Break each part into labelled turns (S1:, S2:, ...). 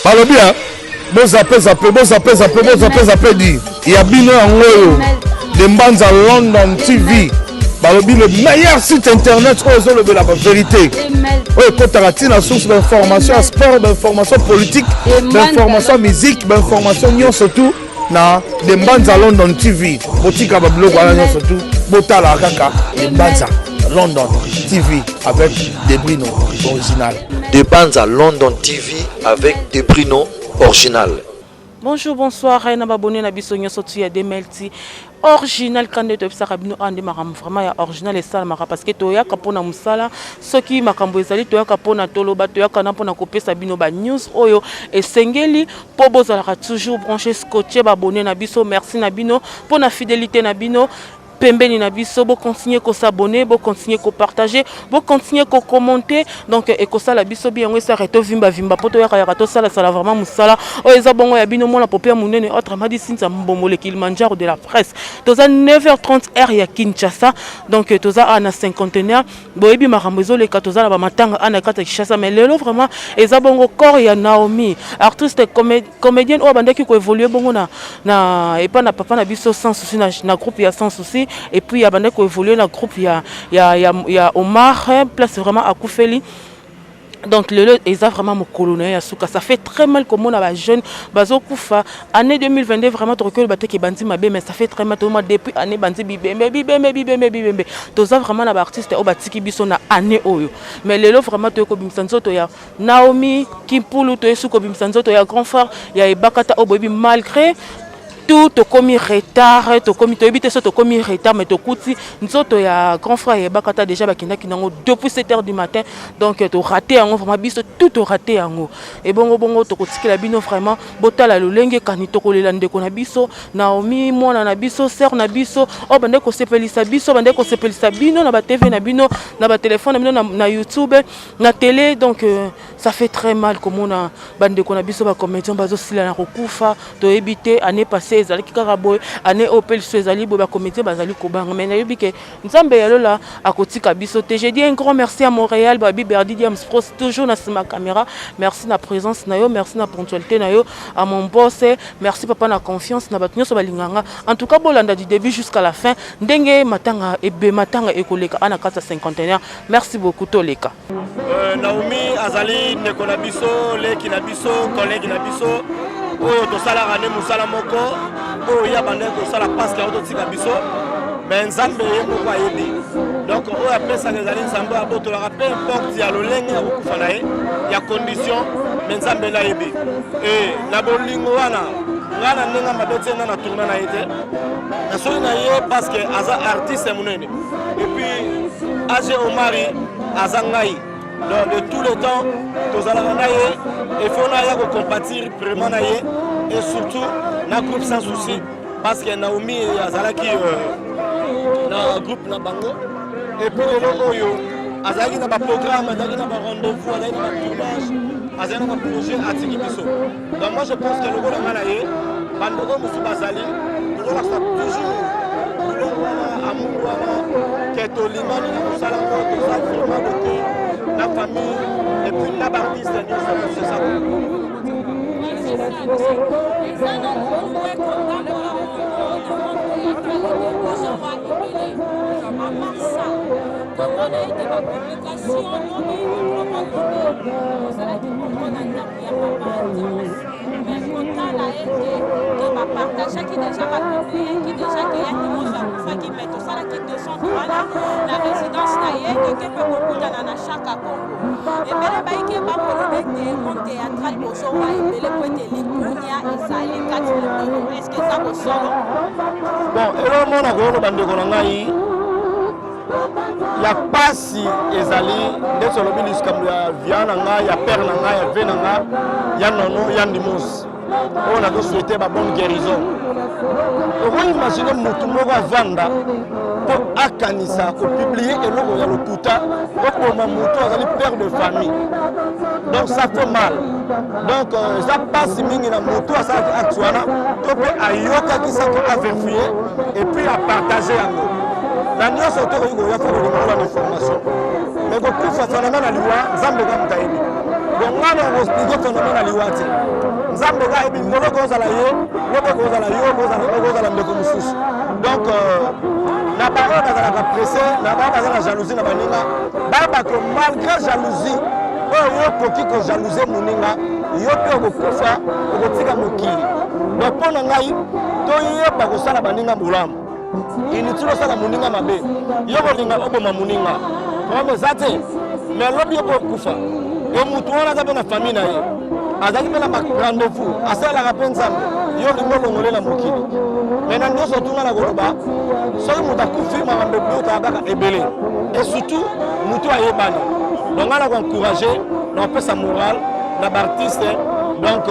S1: balobi hein bozape dit il y a bino angoyo de Mbanza London TV balobi le meilleur site internet où ils ont la vérité oui côté la source d'information sport d'information politique d'information musique d'information nion surtout na de Mbanza London TV botika bablo voilà surtout botala kaka de Mbanza London TV avec des Brino original.
S2: De Mbanza London TV avec des Brino original.
S3: Bonjour, bonsoir, Raina Babone na biso nyoso tu ya Demelti. Original candidat de Sarabino ande maram vraiment ya original et ça mara parce que toya kapona musala soki makambo ezali toya kapona toloba toya kana pona kopesa bino ba news oyo et sengeli po bozala toujours branché scotché babone na biso merci na bino pona fidélité na bino. Pembeni na biso bo continuer ko s'abonner bo continuer ko partager bo continuer ko commenter donc et ko sala biso bien ngo ça reto vimba poto ya ka to sala vraiment musala o eza bongo ya bino mona popia munene autre madi sinza mbomole Kilimanjaro de la presse toza 9h30 heure ya Kinshasa donc toza ana 50e boyebi makambo ezole ka toza na ba matanga ana kata Kinshasa mais lelo vraiment eza bongo corps ya Naomi artiste comédienne o bandaki ko évoluer bongo na et pas na papa na biso sans souci na groupe ya sans souci. Et puis il y a bandé ko évoluer dans le groupe il y a Omar place vraiment à Koufeli. Donc le ils a vraiment mon colonel Asuka ça fait très mal comme on a ba jeune bazo kufa année 2022 vraiment to recul baté ki bandi mabe mais ça fait très mal depuis année bandi bibembe to ça vraiment na ba artiste o batiki biso na année oyo mais lelo vraiment to ko bimsanzo to ya Naomi Kimpulu to esuko bimsanzo to ya grand frère ya Ebakata o bobi malgré tout to commis retard to commis to éviter to commis retard mais to kuti nzoto ya grand frère ya Bakata déjà bakina kinango depuis 7h du matin donc to raté yango vraiment biso tout to raté yango et bongo to kotikela bino vraiment botala lolenge kanito kolela ndeko na biso Naomi mwana na biso sœur na biso o bande ko sepelisa biso bande ko sepelisa bino na ba TV na bino na ba téléphone na bino na YouTube na télé donc ça fait très mal comme on a bande ko na biso ba comédien bazo sila na kokufa to éviter année passée ezali kaka boy année opel ezali bo ba comédien bazali ko banga mais na yobike nzambe yalo la akotika biso te je dis un grand merci à Montréal babi Berdi Diams Pro toujours na ma caméra merci na présence na yo merci na ponctualité na yo à mon boss merci papa na confiance na bato nyoso balinganga en tout cas bolanda du début jusqu'à la fin ndenge matanga ebe matanga ekoleka ana kata 51 merci beaucoup toleka
S4: Naomi azali ndeko na biso leki na biso collègue na biso oyo tosala rane musala moko oyo ya bande tosala passe la ototika biso mais nzambe ye moko ayebi donc oyo apesa ezali nzambe abotolaka peu importe ya lolenge ya kokufa na ye ya condition mais nzambe la yebi et na bolingo wana ngana ndenge mabe te na tourna na ye te na soki na ye parce que aza artiste monene et puis age Omari aza ngai donc de tout le temps tozalaka na ye il faut na ya compatir vraiment na ye et surtout na groupe sans souci parce que Naomi azalaki na groupe na bango et puis lelo oyo azalaki na ba programme azalaki na ba rendez-vous azalaki na ba tournage azalaki na ba projet atiki biso donc moi je pense que le rôle na ye bandoko musu bazali toujours amour wana que tolimani na kosala ngo tozali vraiment côté la famille et puis la baptiste c'est ça.
S5: La résidence naïe que peut beaucoup dans chaque Congo. Et bien, il y a un théâtral pour soi et le point de l'Ikunia et ça les 4 millions. Est-ce que ça vous sort?
S4: Bon, et là, mon agouro bande kolongai. Ya pasi ezali ndeso lobi liskambu ya viana nga ya père na nga ya ve na nga ya nono ya ndimos. On a donc souhaité ma bonne guérison. On imagine mutu moko avanda pour akanisa pour publier et logo ya lokuta pour ma mutu azali père de famille. Donc ça fait mal. Donc ça passe mingi na mutu asa actuana to pe ayoka ki sa a vérifier et puis à partager yango. La nyonso to ko ya fa ko la information. Mais ko kufa sana na liwa zambe ga mutaini. donc nga na expliquer phénomène à liwate nzambe ga ebi molo ko za la yo lobo ko za la yo ko za la ndeko mususu donc na ba na pressé na ba na jalousie na baninga ba ko malgré jalousie yo koki ko jalouser moninga yo pe ko kofa ko tika mokili donc pona ngai to yeba ko sala baninga bulamu inutile sala moninga mabe yo ko linga oboma moninga comme zate mais lobi ko kufa et mutu wana za na famille na ye azaki pena ma rendez-vous asala ka pensambe yo lingo longole na mokili mais na nyoso tunga na koloba soki mutu akufi makambe bota baka ebele et surtout mutu ayebani donc on a encouragé on peut sa morale l'artiste donc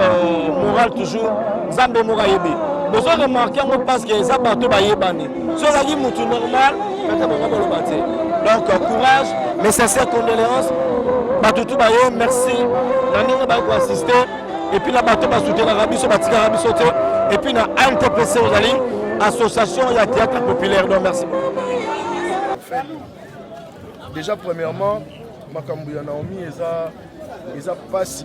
S4: morale toujours zambe mora yebi vous avez remarqué parce que ça bateau ba yebani so la gi mutu normal quand on va le battre donc courage mes sincères condoléances batutu ba ye merci nani ba ko assister et puis la bateau ba soutenir Arabi so batika Arabi sauter et puis na NTPC aux ali association ya théâtre populaire donc merci
S1: déjà premièrement makambo ya Naomi eza pasi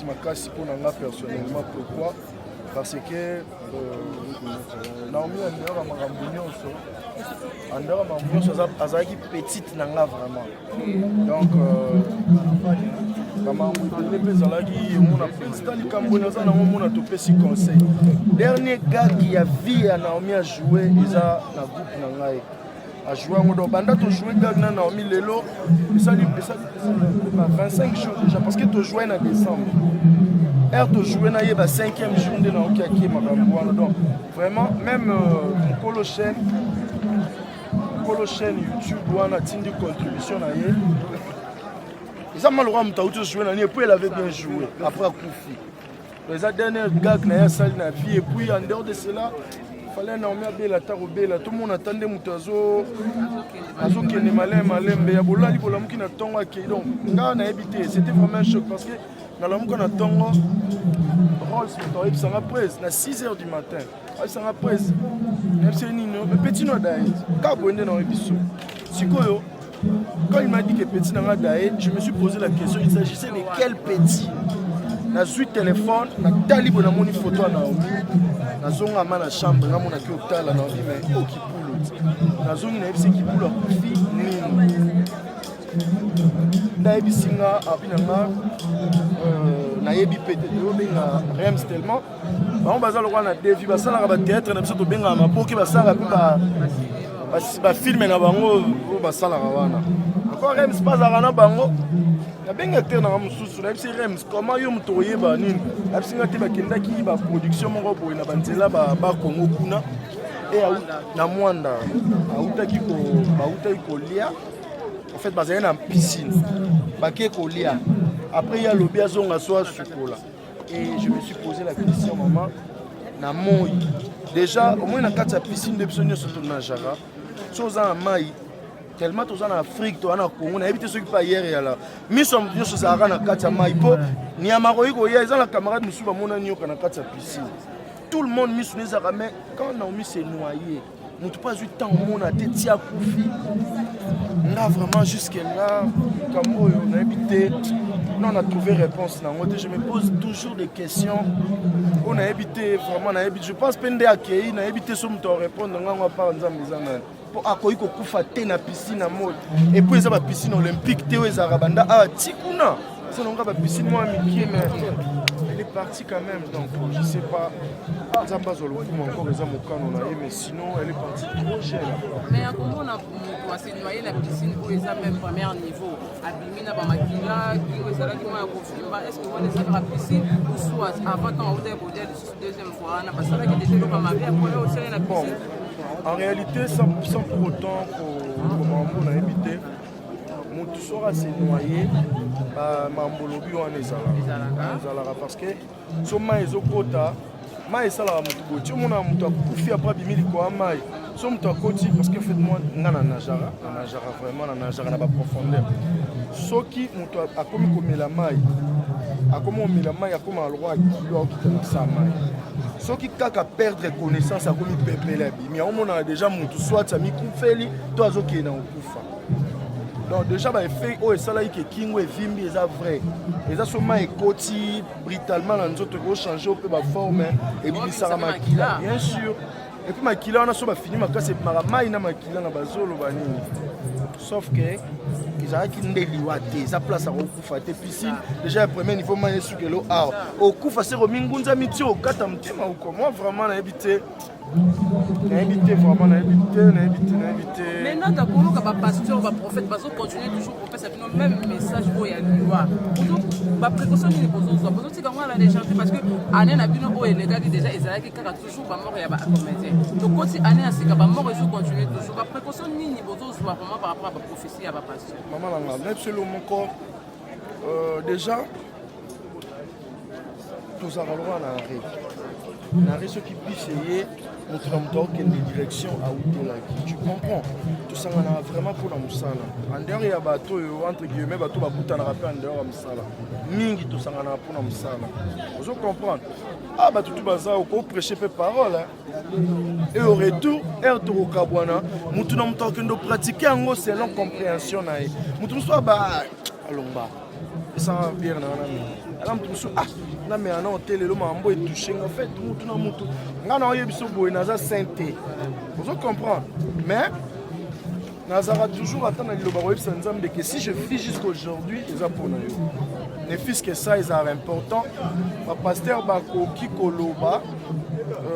S1: makasi pour nga personnellement. Pourquoi? Parce que Naomi andera makambo nyonso azalaki petite na nga vraiment donc makambo mpe ezalaki omona président likambo naza nango mona topesi conseil. Dernier gars qui a vie ya Naomi a joué eza na groupe na ngai a joué en donc banda to jouer gag na Naomi lelo ça 25 jours déjà parce que to jouer en décembre to jouer na yeba 5e jour de na okaki makambo donc vraiment même Polo chaîne YouTube wana tindi contribution na ye ça malheureusement mutautu jouer na ni et puis elle avait bien joué après Koufi les derniers gag na ya salle na vie et puis en dehors de cela fallait Naomi abela tarobela tout le monde attendait mutazo azokende malembe ya bolali bolamuki na tongo akei donc nga na habité c'était vraiment un choc parce que na lamuka na tongo Rolls moto sanga presse na 6h du matin sanga presse merci nino petit no dai ka bonde na ebiso sikoyo quand il m'a dit que petit na dai je me suis posé la question il s'agissait de quel petit na zui téléphone na talibo na moni photo na Naomi na zonga mana chambre na mona ki otala na Naomi mais okipulo na zongi na ebisi kipulo kufi nini na ebisinga abinanga na yebi pete yo benga rems tellement ba baza lokwa na devi basala ba théâtre na biso to benga maboki basala ba filme na bango basala wana encore rems pas na bango na benga acteur na mususu na bisi rems comment yo muto yeba nini abisinga te bakendaki ba production moko boy na banzela ba Kongo kuna et na mwanda autaki ko lia en fait bazali na piscine baké ko lia après il y a lobby azonga soa sukola et je me suis posé la question maman na moi déjà au moins na kati ya piscine de biso nyonso to na jara chose en mai tellement tous en Afrique to na Congo na éviter ceux qui pas hier et là mi sommes nyonso zara na kati ya mai po ni amako iko ya ezala camarade musu ba mona nyoka na kati ya piscine tout le monde mi suneza mais quand Naomi s'est noyé nous pas eu temps mon a tétia Koufi là vraiment jusqu'à là comme on a habité on a trouvé réponse là je me pose toujours des questions on a habité vraiment on a habité je pense pende accueilli on a habité sur me répondre on va pas nzambe pour akoyi ko kufa te na piscine à mode et puis ça va piscine olympique te za rabanda tikuna c'est non ba piscine moi miki mais elle est partie quand même donc je sais pas nzamba zolo encore les amokano na mais sinon elle est partie trop jeune
S6: mais comment on a pour se noyer la piscine où ils ont même premier niveau abimina ba makila qui ezala qui m'a confirmé est-ce que on est la piscine ou soit avant quand on est modèle deuxième fois na parce que déjà pas ma vie pour aussi la piscine
S1: en réalité sans pour autant qu'on a habité tout sera se noyer mambolobi wana ezalaka parce que so mai ezokota mai esalaka motu boye ti omona moto akufi apres abimi likolo mai so moto akoti parce que fait moi nga na najara vraiment na najara na baprofondeur soki moto akomi komela mai akoma alroi akilo akokita na sa mai soki kaka perdre connaissance akomi pepele abimi aomona déjà motu soit amikufeli to azokende na kokufa
S7: Donc déjà bah effet oh et ça là qui kingo et vimbi et ça vrai. Et ça seulement écoti brutalement dans nous autres changer un peu ma forme et puis ça makila bien sûr. Et puis makila on a soit fini ma casse maramai na makila na bazolo banini. Sauf que ils ont qui ndeliwate ça place à okufa te piscine déjà le premier niveau mané sur que l'eau ah okufa c'est romingunza mitio kata mtema uko moi vraiment na éviter vraiment na éviter
S6: maintenant ta kolo ka ba pasteur ba prophète bazo continuer toujours pour faire ça même message pour ya loi donc ba précaution ni bozo tika ngala déjà parce que année na bino o elega déjà ezalaki kaka toujours ba mort ya ba commettre donc quand année à sika ba mort ils continuer toujours ba précaution ni bozo soit vraiment par rapport à ba prophétie ya ba pasteur
S7: maman là même selon mon corps déjà tous allons na règle ce qui puisse essayer notre homme qui est une direction à où là tu comprends tout ça on a vraiment pour la musala en dehors il y a bateau entre guillemets bateau ba buta na rappel en dehors la musala mingi tout ça on a pour la musala vous comprenez ah bah tout baza au prêcher peu parole et au retour au kabwana mutu na mutu qui doit pratiquer en selon compréhension na mutu soit ba alomba ça bien na alors mutu ah na mais on a télé le mambo et touché en fait mutu na mutu ngana oyebiso boy naza sainté vous comprenez mais nazara toujours attendre le baroïb sanzambe que si je vis jusqu'aujourd'hui ils a pour nous les fils que ça ils are important ba pasteur bako kikoloba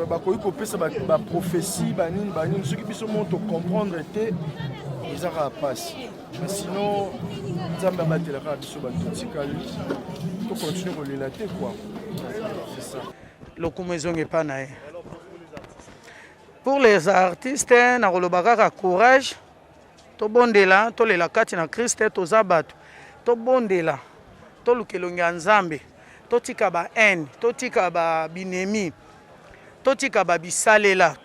S7: bako ikopesa ba prophétie banine ceux qui biso monto comprendre était ils a passe mais sinon nzambe batela ka biso batotikali to continuer ko relater quoi c'est ça
S8: le commaison est pas naé pour les artistes na kolobaka courage to bondela to lela kati na Christ to zabatu to bondela to lukelonga nzambe to tika ba haine to tika ba binemi to tika ba bisalela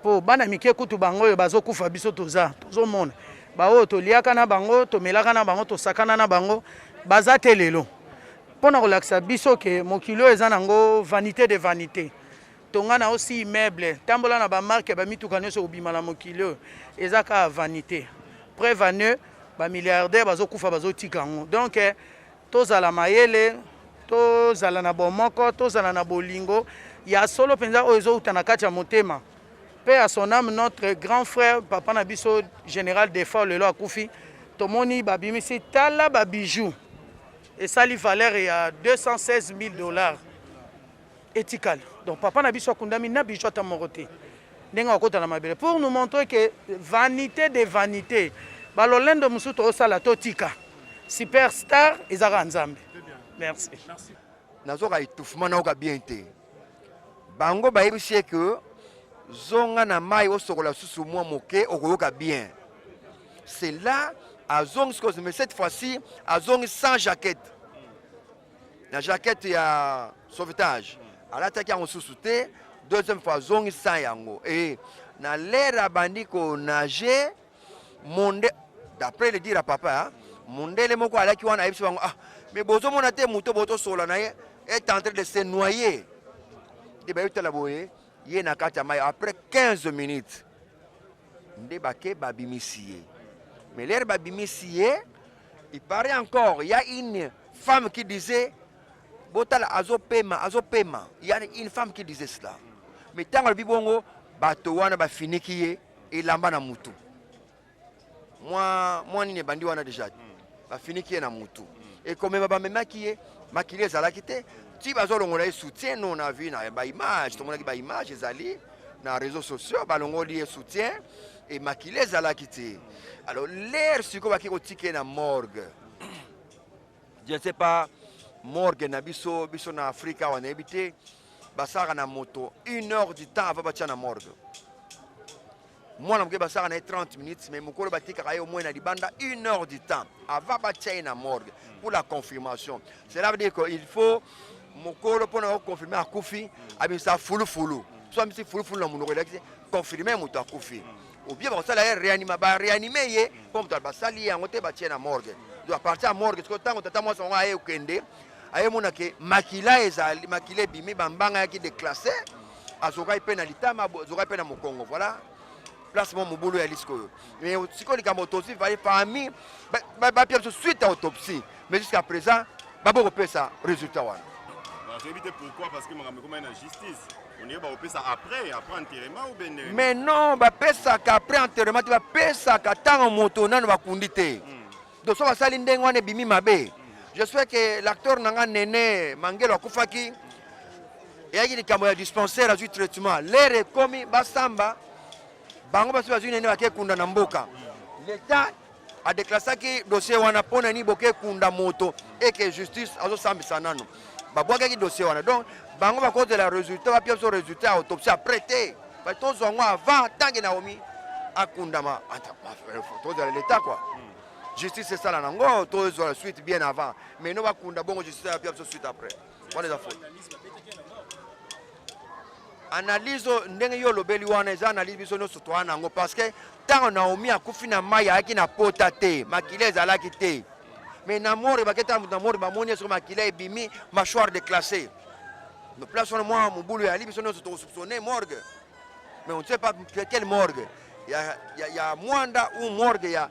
S8: po bana mike kutu bango yo bazokufa biso toza tozomona ba o to liaka na bango to melaka na bango to sakana na bango baza telelo pona kolakisa biso ke mokilo eza nango vanité de vanité tongana aussi immeuble tambola na ba marque ba mituka nyonso obima na mokilo ezaka vanité prévane ba milliardaire bazokufa bazotika ngo donc tozala mayele tozala na bomoko tozala na bolingo ya solo penza ozo utana kati ya motema paix à son âme notre grand frère papa na biso général d'effort lelo akufi tomoni babimisi tala ba bijoux et ça li valeur ya $216,000 éthical. Donc papa na biso kundami na bijoux ta moroté. Ndenga okota na mabele pour nous montrer que vanité de vanité balolendo musuto osala totika superstar ezaka nzambe. Merci.
S9: Nazoka étouffement na oka bien té. Bango ba yebisi que zonga na mai osokola susu mwa moke okoyoka bien. C'est là à zong mais cette fois-ci à zong sans jaquette. La jaquette il y a sauvetage. À l'attaque en sous-souté, deuxième fois zong sans yango et na l'air bandiko nager monde d'après le dire à papa monde les moko ala ki wana yebisi bango ah mais bozo mona te muto boto sola na est en train de se noyer. De ba yutela boye ye na kata mai après 15 minutes ndebake babimisié. Mais l'air babimisié, il paraît encore, il y a une femme qui disait Botala azopema. Il y a une femme qui disait cela. Mais tant que le bibongo, batowana ba finikiye et lamba na mutu. Moi ni bandi wana déjà. Ba finikiye na mutu. Et comme ba maquiller za kité, ti bazolongola soutien non on a vu na ba image, tout le monde ba image ezali na réseaux sociaux ba longoli soutien et maquiller za kité. Alors l'air sur quoi qui est na morgue. Je ne sais pas morgue na biso na Afrique on a habité basara na moto 1 heure du temps avant batia na morgue. Moi na mke basara na 30 minutes mais mokolo batika kayo moins na libanda 1 heure du temps avant batia na morgue pour la confirmation. Cela veut dire qu'il faut mokolo pour confirmer à Koufi abisa fulu. Soit misi fulu na munoko confirmer moto à Koufi. Ou bien on s'allait réanimer comme dans basali en hôtel batia na morgue. Donc à partir à morgue parce que tant que tata moi son aye okende aye mona ke makila ezali makile bimi bambanga ki déclassé azoka ipena litama azoka ipena mokongo voilà place mon boulot ya lisko. Mais siko likambo autopsie va famille ba pièce suite à autopsie. Mais jusqu'à présent ba bo ça résultat wana.
S10: Je vais éviter pourquoi parce que makambo comme une justice. On est ba ça après enterrement ou bien.
S9: Mais non, ba pesa après enterrement tu va pesa ka tango moto nano ba kundite. Donc so ba sali ndengo wana bimi mabe. J'espère que l'acteur nanga Nene Mangelo Akufaki et likambo ya dispensaire azui traitement. Lere komi basamba bango basu bazui nene bake kunda na mboka. L'État a déclaré que dossier wana pona ni boke kunda moto et que justice azo sambisa nano. Babwaga ki dossier wana. Donc bango ba cause de la résultat ba pièce résultat autopsie prêté. Ba to zongo avant tangi Naomi akunda ma to de l'État quoi. Justice c'est ça là nango to la suite bien avant. Mais no ba kunda bongo justice a pièce suite après. Voilà les affaires. Analyse ndenge yo lobeli wana eza analyse biso no sotwa nango parce que tant Naomi akufi na maya aki na pota te makile ezalaki te mais na mort baketa na mort ba moni sur makile ebimi mâchoire déclassée no place on moi mon boulot ali biso no soupçonné morgue mais on ne sait pas quelle morgue il y a Mwanda ou morgue ya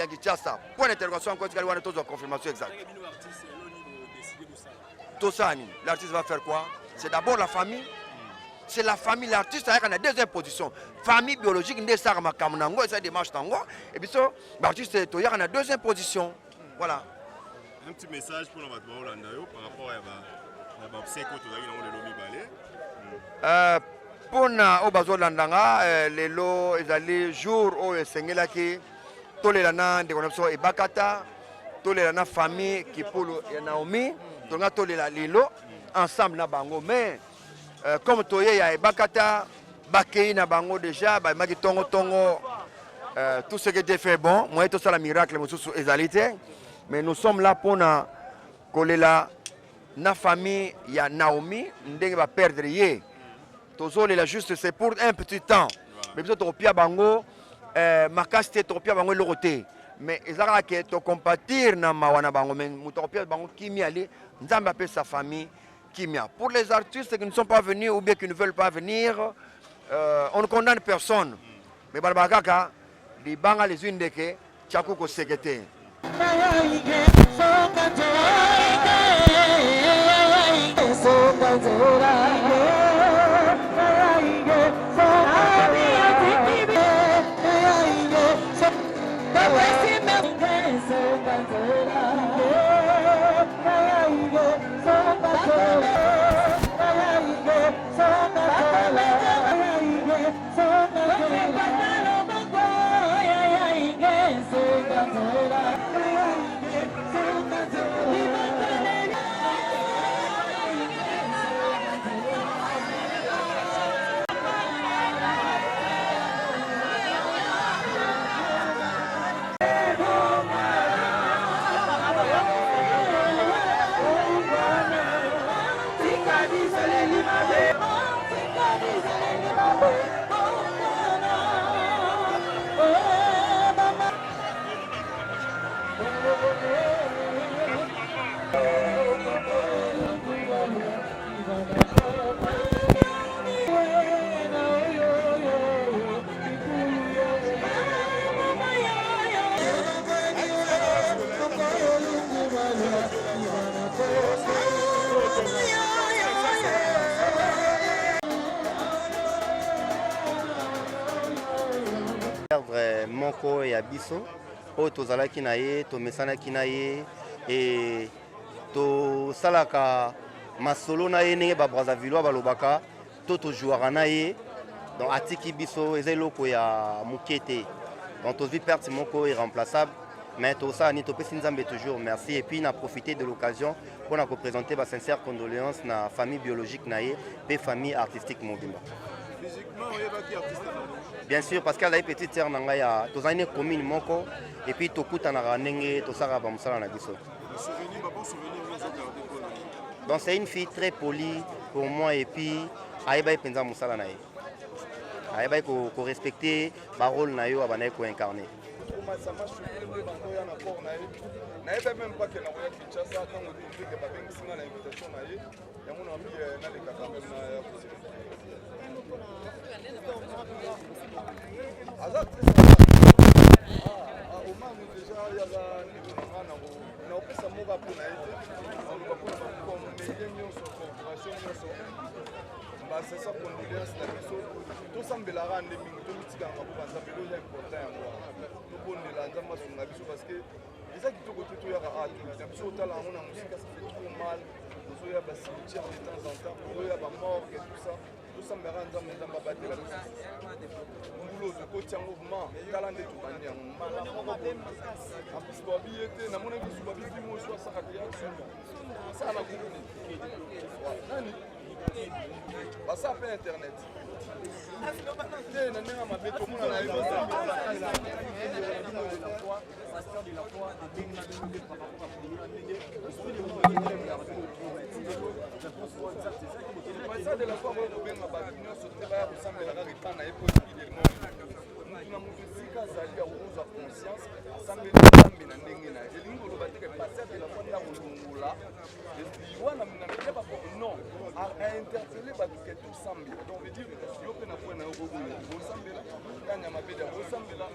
S9: Kinshasa point d'interrogation encore qu'il y a une confirmation exacte. Tosani l'artiste va faire quoi? C'est d'abord la famille. C'est la famille, l'artiste a la deuxième position. Famille biologique, il y a une démarche tango. Et puis, l'artiste est en la deuxième position. Voilà.
S10: Un petit message pour notre Hollandais par rapport à la psycho
S9: pour na obazo landanga lelo ezali jour o esengelaki tolelana de connexion et bakata tolelana famille qui pour Naomi tonga tolela lelo ensemble na bango mais comme toye ya bakata bakei na bango déjà ba maki tongo tout ce qui était fait bon moi tout ça la miracle mususu ezalité mais nous sommes là pour na kolela na famille ya Naomi ndenge ba perdre ye tozole la juste c'est pour un petit temps mais biso to pia bango makasti to pia bango lokote mais ezaka ke to compatir na mawana bango mais muto pia bango kimi ali nzamba pe sa famille. Pour les artistes qui ne sont pas venus ou bien qui ne veulent pas venir, on ne condamne personne. Mais Barbakaka, les bangas les unes de que Tchakouko Sekete.
S11: Moko ya biso o tozalaki na ye tomesanaki na ye e tosalaka masolo na ye ndenge babrazzaville balobaka to tozwaka na ye donc atiki biso eza eloko ya moke te donc tozwi perte moko irremplaçable mais tosala nini topesi nzambe toujours merci et puis na profiter de l'occasion pour na représenter ba sincère condoléance na famille biologique na ye pe famille artistique mobimba.
S10: Physiquement, on est artiste.
S11: Bien sûr, parce qu'elle a une petite sœur nangaya, tous une commune moko, et puis tokuta na ranenge, to sara ba musala na biso. Donc c'est une fille très polie pour moi et puis aïba penza musala na ye. Aïba ko respecter ba rôle na yo abana ko incarner.
S12: rapport na ye nayeba même pas ke nakoya kinshasa ntango tondeke babengisinga na invitation na ye yango nabi nalekaka meme na ya aza omanu deja yaka ndeko na nga naopesa moka mpona ye te aloba mpona bakomeye nyonso corporation nyonso basesa condoléance na biso tosambelaka nde mingi tomitikanga mpo banzambeli oza important yango tobondela nzambe asunga biso parce que eza kitoko te toyaka na biso otala yango na mosika ça fait trop mal tozoya bacimetière de temps en temps tozoya bamorgue tout ça tosambelaka nzambe nzambe abatela biso mbulo tokoti yango ma tala nde tobandi yango mala moko amplis babiye te namonaki su babibi mosu asakaka ya asala na groupe nani basa pe internet te na ndenge mabe tomona na ye ça de la fois moi kobenga bato nyonso te baya kosambelaka repa na ye po épilement mutu na mutu esika azali akozwa conscience asambeli nzambe na ndenge na ye elingi koloba teke pasi de la fois nda kolongola wana minamia bako non ainterpele bato ke tosambela donc veut dire yo mpe na pwena yo kosambela kanya mabedi ya kosambela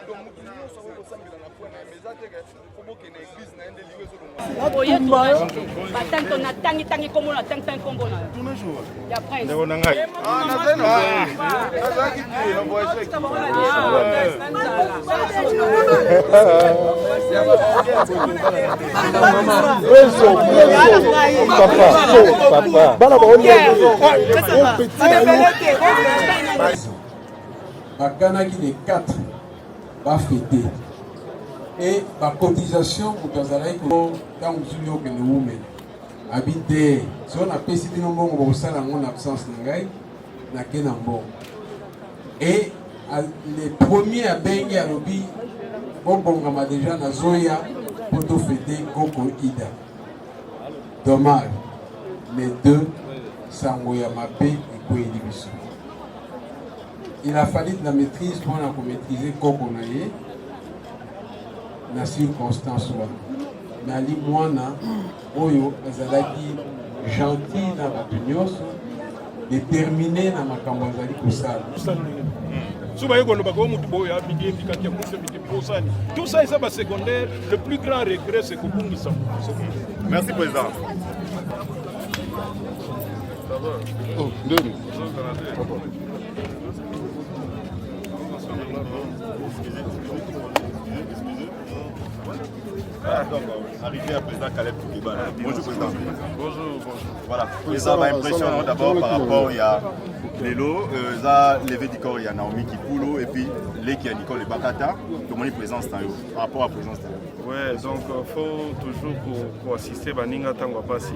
S12: donc mutu nyonso akokosambela na pwena ye mais eza teke kobokena église na ye nde liyo ezolongola
S13: batanto na tangi kombo na tangi kombo na ya prince
S12: ndeko na ngai nazalaki te na voyage
S14: bakanaki les 4 bafete et bacotisation moto azalaki ntango zuli okende wumen abi te so napesi bino mbongo bakosala yango na absence na ngai nake na mbongo et le premier abengi alobi bobongama deja nazoya mpo tofete koko ida dommage les deux sango ya mabe ekweli biso il a fallu de la maîtrise pour maîtriser koko na ye na circonstance wana nali mwana oyo azalaki gentil na bato nyonso déterminé na makambo azali kosala
S15: so baye koloba ko mutu boyo abidi efikaki ya mutu ebidi posani tout ça eza basecondaire le plus grand regret c'est kobungisa
S10: merci président
S12: oh ndeni
S10: Ah, donc, arrivé à président Caleb Toukeba. Bonjour président.
S15: Bonjour.
S10: Voilà, président, ma impression d'abord par rapport il y a les lots, levé du corps, il y a Naomi qui poule et puis les qui a Nicole et Bakata, tout le monde est présent par rapport à la présence.
S15: Ouais, donc il faut toujours pour assister Baninga Tango Passi.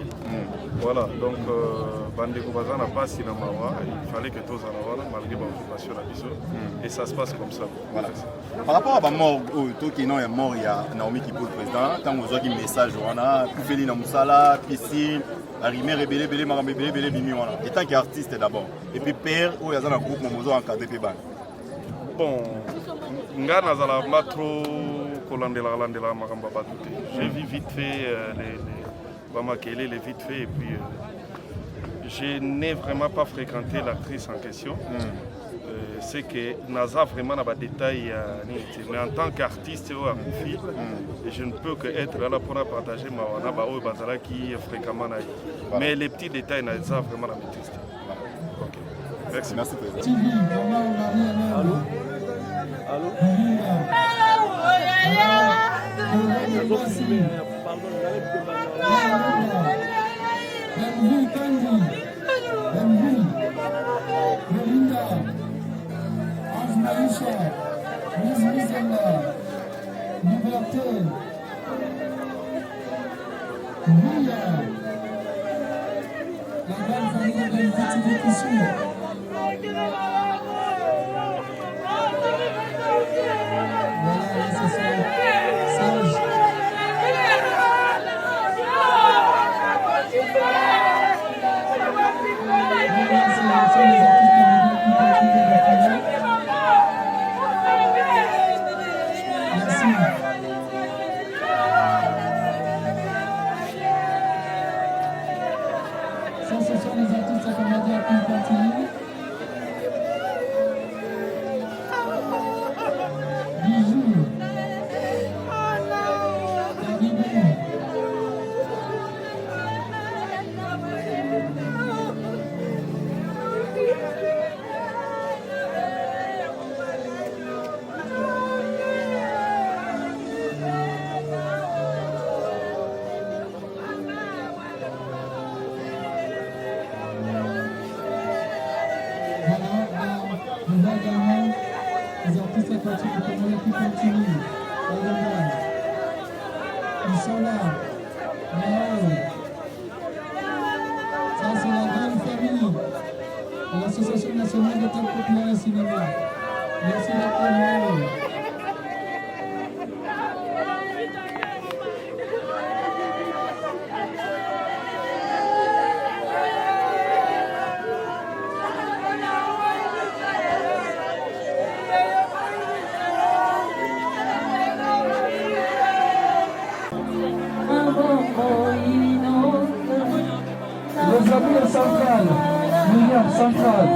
S15: Voilà, donc Bandeko Bazana Passi na Mawa, il fallait que tous en avant malgré l'occupation de la biso et ça se passe comme ça.
S10: Voilà. Par rapport à la mort, il y a mort, il y a Naomi qui poule président, tant que vous avez un message, on a Koufeli Namoussala, piscine, Arimé, Rebélé, Bélé, Maramé, Bélé, Bélé, Bimi, voilà. Et tant qu'artiste d'abord. Et puis père, il y a un groupe Momozo encadré Péban.
S15: Bon, nga nazala matro kolandela makamba batute. J'ai vu vite fait les Bamakele, les vite fait et puis je n'ai vraiment pas fréquenté l'actrice en question. C'est que Naza vraiment n'a pas de détails, mais en tant qu'artiste je ne peux que être là pour partager ma wana qui est fréquemment là. Mais les petits détails Naza vraiment la maîtrise. Ok. Merci.
S10: Merci président.
S15: Allô? Allô?
S16: Ça, ce sont les artistes canadiens qui continuent. Bijou. David. Les artistes qui continuent. Ils sont là. Wow. Ça, c'est la grande famille de l'Association nationale de théâtre populaire et cinéma. Merci d'être là. Les amis centrales, New York centrale.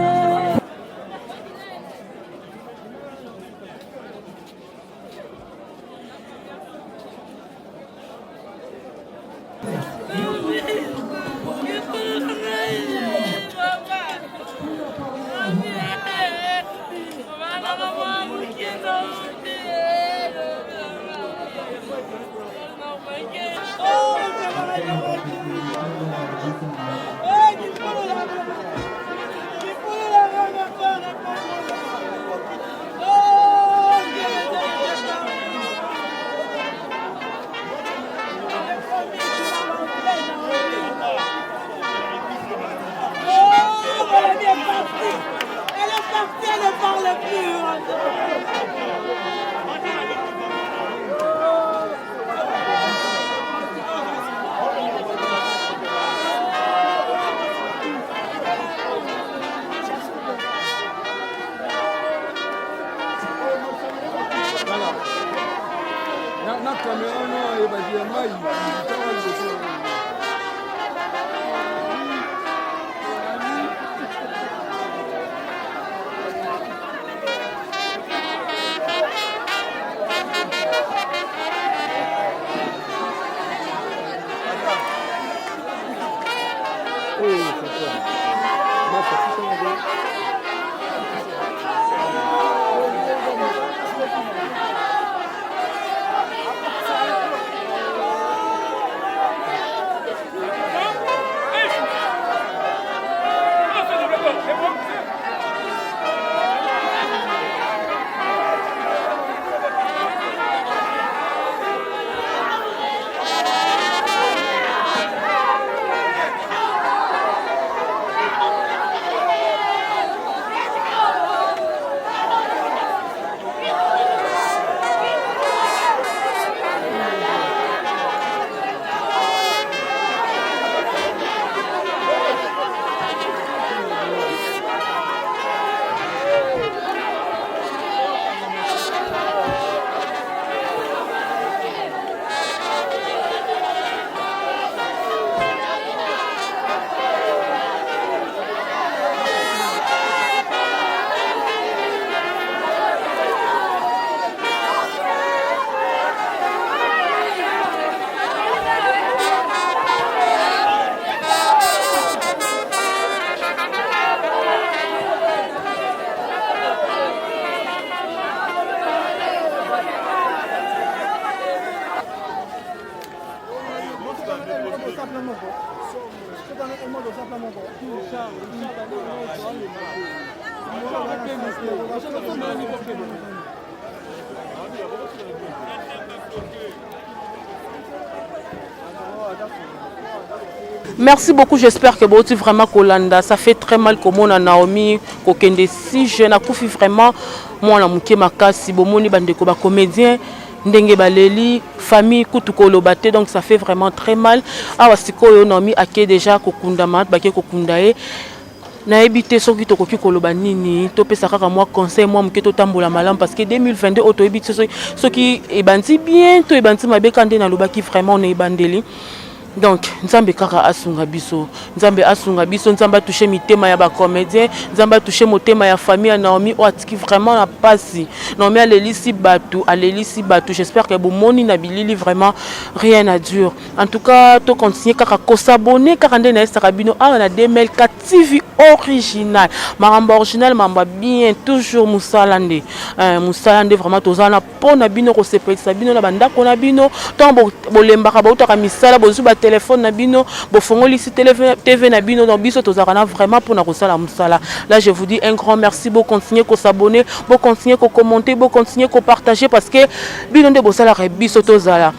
S3: Merci beaucoup, j'espère que Boti vraiment Kolanda, ça fait très mal comme on a Naomi, Kokende si jeune, a koufi vraiment, moi la mouké makasi, bomoni bandeko ba comédien, ndenge baleli, famille kutu kolobate, donc ça fait vraiment très mal. Awa sikoyo Naomi ake déjà kokunda mat, bake kokundae. Na ebité soki tokoki koloba nini to pesa kaka moi conseil moi mke to tambola malam parce que 2022 auto ebité soki ebandi bien to ebandi mabe kande na lobaki vraiment on ebandeli. Donc nzambe kaka asunga biso, nzambe asunga biso, nzambe a touché mitema ya ba comédien, nzambe a touché motema ya famille Naomi o atiki vraiment na pasi. Naomi alelisi batu, j'espère que vous moni na bilili vraiment rien à dire. En tout cas, to continuer kaka ko s'abonner kaka ndé na Sarabino a na 2004 TV original. Maramba original mamba bien toujours musalande. Musalande vraiment tozana pona bino ko sepelisa bino na banda ko na bino, tombo bolembaka ba utaka misala bozuba téléphone na bino, bofongoli si TV na bino dans biso tozana vraiment pour na kosala musala. Là je vous dis un grand merci, bon continuer ko s'abonner, bon continuer ko commenter, bon continuer ko partager parce que bino de bosala biso tozala.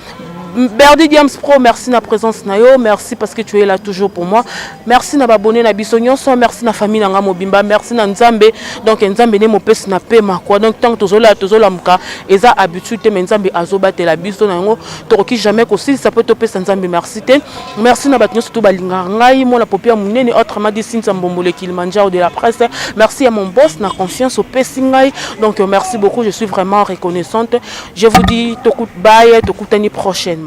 S3: Berdi Diams Pro, merci na présence na yo, merci parce que tu es là toujours pour moi. Merci na babonné na biso nyonso, merci na famille na mobimba, merci na Nzambe. Donc Nzambe ne mopesi na pema quoi. Donc tant que tozola muka, eza habitude mais Nzambe azobate la biso na ngo, toroki jamais ko si ça peut te pesa Nzambe merci te. Merci na batnyo surtout balinga ngai mo la popia munene autrement dit Sinza Mbombole Kilimanjaro de la presse. Merci à mon boss na confiance au pesingai. Donc merci beaucoup, je suis vraiment reconnaissante. Je vous dis tokut bye, tokutani prochainement.